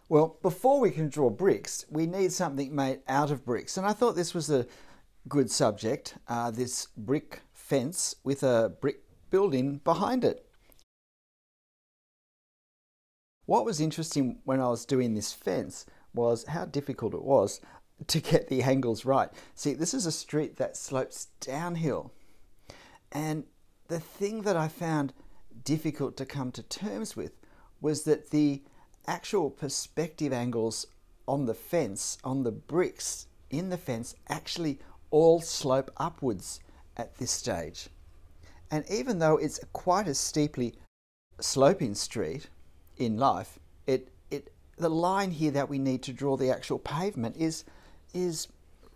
Well, before we can draw bricks, we need something made out of bricks. And I thought this was a good subject, this brick fence with a brick building behind it. What was interesting when I was doing this fence was how difficult it was to get the angles right. See, this is a street that slopes downhill. And the thing that I found difficult to come to terms with was that the actual perspective angles on the fence, on the bricks in the fence, actually all slope upwards at this stage. And even though it's quite a steeply sloping street in life, the line here that we need to draw the actual pavement is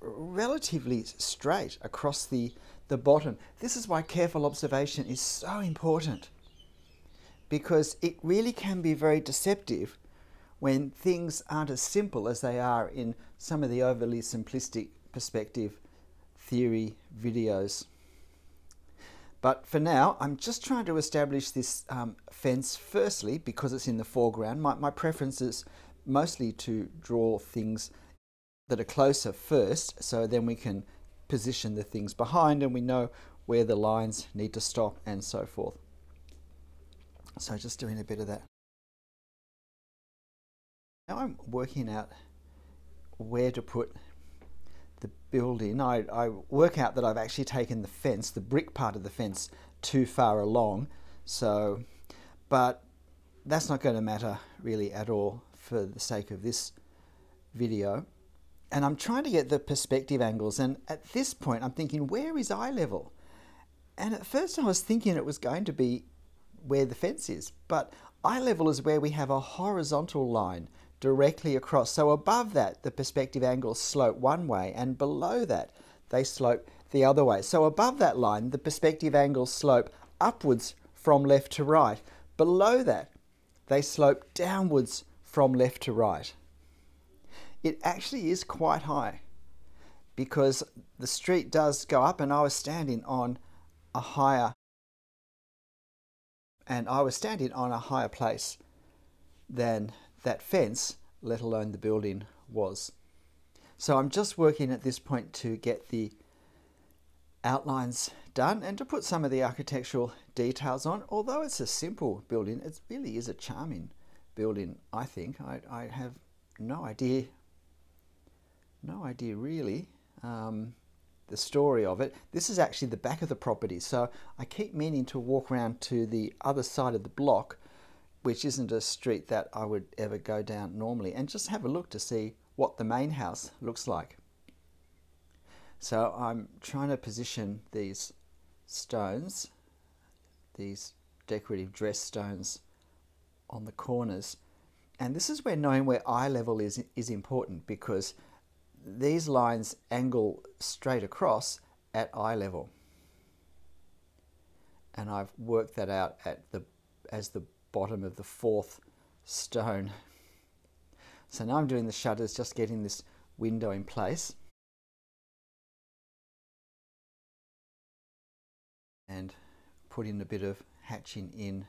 relatively straight across the bottom. This is why careful observation is so important, because it really can be very deceptive when things aren't as simple as they are in some of the overly simplistic perspective theory videos. But for now, I'm just trying to establish this fence firstly because it's in the foreground. My preference is mostly to draw things that are closer first, so then we can position the things behind and we know where the lines need to stop and so forth. So just doing a bit of that. Now I'm working out where to put the building. I work out that I've actually taken the fence, the brick part of the fence, too far along. So, but that's not going to matter really at all for the sake of this video. And I'm trying to get the perspective angles. And at this point, I'm thinking, where is eye level? And at first I was thinking it was going to be where the fence is, but eye level is where we have a horizontal line directly across. So above that, the perspective angles slope one way, and below that, they slope the other way. So above that line, the perspective angles slope upwards from left to right. Below that, they slope downwards from left to right. It actually is quite high because the street does go up, and I was standing on a higher place than that fence, let alone the building, was. So I'm just working at this point to get the outlines done and to put some of the architectural details on. Although it's a simple building, it really is a charming building, I think. I have no idea really the story of it. This is actually the back of the property, so I keep meaning to walk around to the other side of the block, which isn't a street that I would ever go down normally, and just have a look to see what the main house looks like. So I'm trying to position these stones, these decorative dress stones, on the corners. And this is where knowing where eye level is important, because these lines angle straight across at eye level. And I've worked that out as the bottom of the fourth stone. So now I'm doing the shutters, just getting this window in place. And putting a bit of hatching in.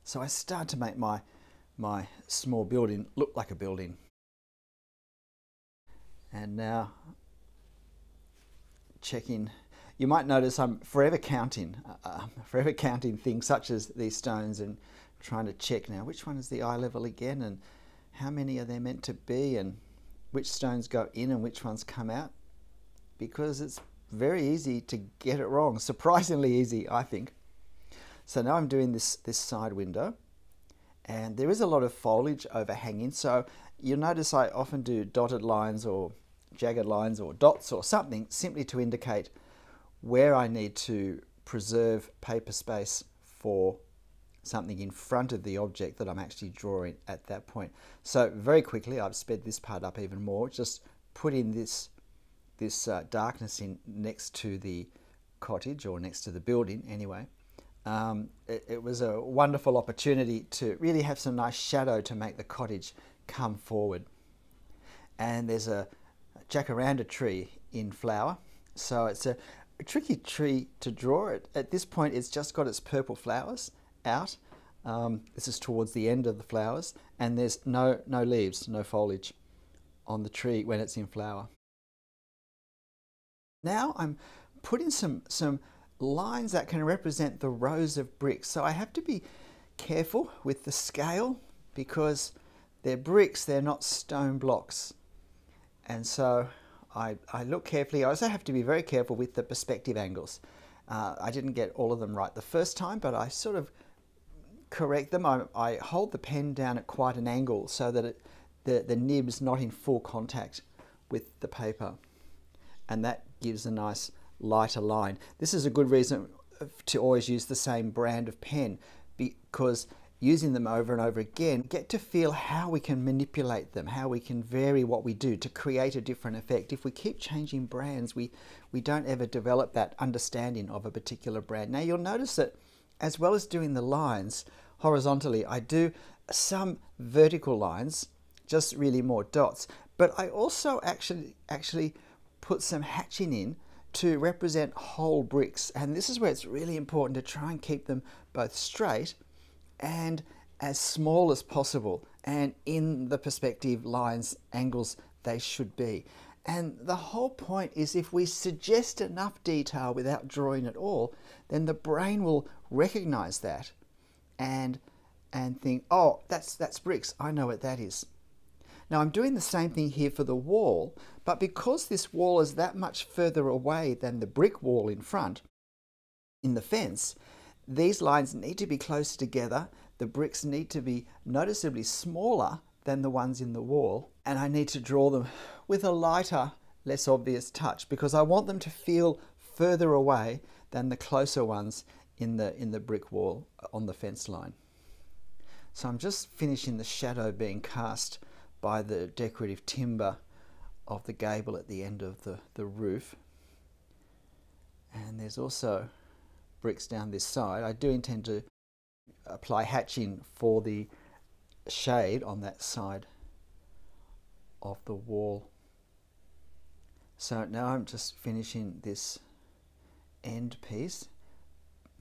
So I start to make my small building look like a building. And now checking. You might notice I'm forever counting things such as these stones and trying to check now which one is the eye level again, and how many are there meant to be, and which stones go in and which ones come out, because it's very easy to get it wrong, surprisingly easy, I think. So now I'm doing this side window, and there is a lot of foliage overhanging, so you'll notice I often do dotted lines or jagged lines or dots or something, simply to indicate where I need to preserve paper space for something in front of the object that I'm actually drawing at that point. So very quickly, I've sped this part up even more, just putting this darkness in next to the cottage, or next to the building anyway. It was a wonderful opportunity to really have some nice shadow to make the cottage come forward. And there's a jacaranda tree in flower, so it's a tricky tree to draw. At this point, it's just got its purple flowers out. This is towards the end of the flowers, and there's no leaves, no foliage on the tree when it's in flower. Now I'm putting some lines that can represent the rows of bricks. So I have to be careful with the scale because they're bricks, they're not stone blocks. And so I look carefully. I also have to be very careful with the perspective angles. I didn't get all of them right the first time, but I sort of correct them. I hold the pen down at quite an angle so that the nib's not in full contact with the paper. And that gives a nice lighter line. This is a good reason to always use the same brand of pen, because using them over and over again, get to feel how we can manipulate them, how we can vary what we do to create a different effect. If we keep changing brands, we don't ever develop that understanding of a particular brand. Now you'll notice that as well as doing the lines horizontally, I do some vertical lines, just really more dots, but I also actually put some hatching in to represent whole bricks. And this is where it's really important to try and keep them both straight and as small as possible, and in the perspective lines, angles they should be. And the whole point is, if we suggest enough detail without drawing at all, then the brain will recognize that and think, oh, that's bricks, I know what that is. Now I'm doing the same thing here for the wall, but because this wall is that much further away than the brick wall in front, in the fence, these lines need to be closer together. The bricks need to be noticeably smaller than the ones in the wall, and I need to draw them with a lighter, less obvious touch because I want them to feel further away than the closer ones in the brick wall on the fence line. So I'm just finishing the shadow being cast by the decorative timber of the gable at the end of the roof. And there's also bricks down this side. I do intend to apply hatching for the shade on that side of the wall. So now I'm just finishing this end piece,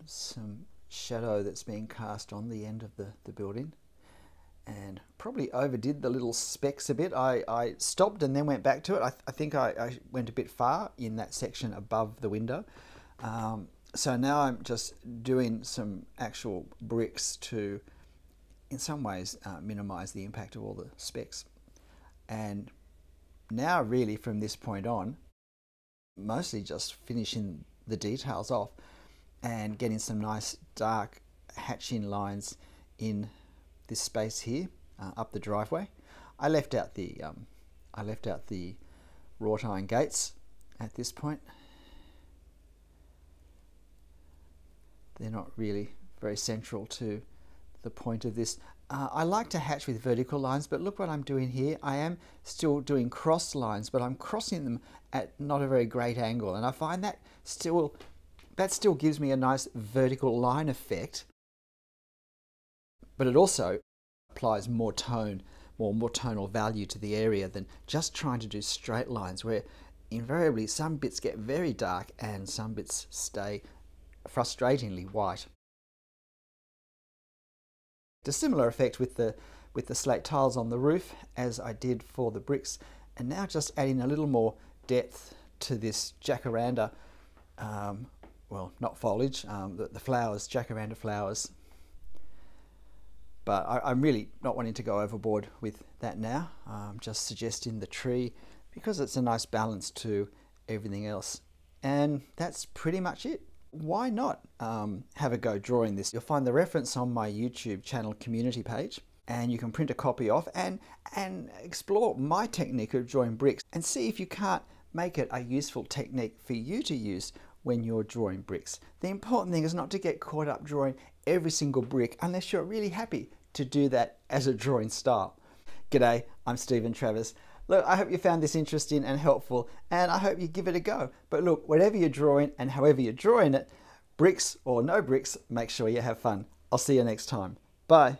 some shadow that's being cast on the end of the building, and probably overdid the little specks a bit. I stopped and then went back to it. I think I went a bit far in that section above the window. So now I'm just doing some actual bricks to, in some ways, minimize the impact of all the specks. And now really from this point on, mostly just finishing the details off and getting some nice dark hatching lines in this space here up the driveway. I left out the wrought iron gates at this point. They're not really very central to the point of this. I like to hatch with vertical lines, but look what I'm doing here. I am still doing cross lines, but I'm crossing them at not a very great angle, and I find that still gives me a nice vertical line effect, but it also applies more tone, more tonal value to the area than just trying to do straight lines, where invariably some bits get very dark and some bits stay frustratingly white. A similar effect with the slate tiles on the roof as I did for the bricks, and now just adding a little more depth to this jacaranda, well, not foliage, the flowers, jacaranda flowers. But I'm really not wanting to go overboard with that now. I'm just suggesting the tree because it's a nice balance to everything else. And that's pretty much it. Why not have a go drawing this? You'll find the reference on my YouTube channel community page, and you can print a copy off and explore my technique of drawing bricks and see if you can't make it a useful technique for you to use when you're drawing bricks. The important thing is not to get caught up drawing every single brick unless you're really happy to do that as a drawing style. G'day, I'm Stephen Travers. Look, I hope you found this interesting and helpful, and I hope you give it a go. But look, whatever you're drawing and however you're drawing it, bricks or no bricks, make sure you have fun. I'll see you next time. Bye.